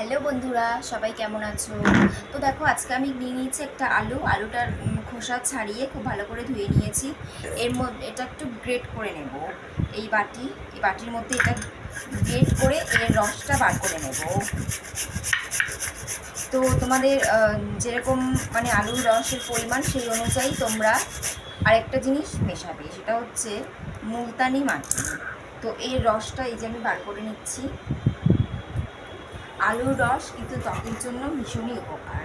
Hello বন্ধুরা, সবাই কেমন আছো? তো দেখো, আজকে আমি নিয়ে নিয়েছি একটা আলুটার খোসা ছাড়িয়ে খুব ভালো করে ধুয়ে নিয়েছি। এর মধ্যে এটা একটু গ্রেট করে নেব। এই বাটির মধ্যে এটা গ্রেট করে এর রসটা বার করে নেব। তো তোমাদের যেরকম মানে আলুর রসের পরিমাণ সেই অনুযায়ী তোমরা আরেকটা জিনিস মেশাবে, সেটা হচ্ছে মুলতানি মাটি। তো এর রসটা এই যে আমি বার করে নিচ্ছি। আলুর রস কিন্তু ত্বকের জন্য ভীষণই উপকার।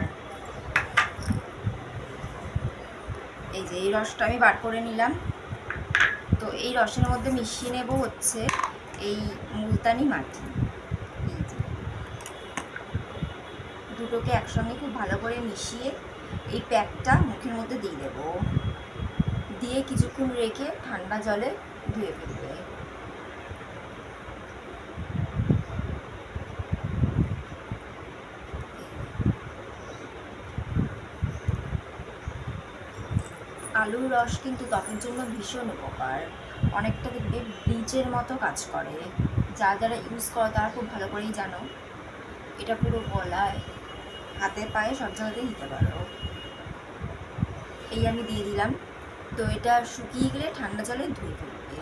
এই যে এই রসটা আমি বার করে নিলাম। তো এই রসের মধ্যে মিশিয়ে নেব হচ্ছে এই মুলতানি মাটি। এই যে দুটোকে একসঙ্গে খুব ভালো করে মিশিয়ে এই প্যাকটা মুখের মধ্যে দিয়ে দেব। দিয়ে কিছুক্ষণ রেখে ঠান্ডা জলে ধুয়ে ফেলবে। আলুর রস কিন্তু ত্বকের জন্য ভীষণ উপকার। অনেকটা দেখবে ব্লিচের মতো কাজ করে। যারা ইউজ করো তারা খুব ভালো করেই জানো। এটা পুরো গলায়, হাতে পায়ে সব জায়গাতেই দিতে পারো। এই আমি দিয়ে দিলাম। তো এটা শুকিয়ে গেলে ঠান্ডা জলে ধুয়ে ফেলবে।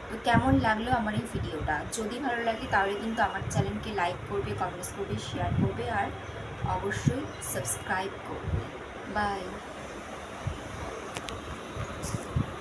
তো কেমন লাগলো আমার এই ভিডিওটা? যদি ভালো লাগে তাহলে কিন্তু আমার চ্যানেলকে লাইক করবে, কমেন্টস করবে, শেয়ার করবে আর অবশ্যই সাবস্ক্রাইব করবে। বাই।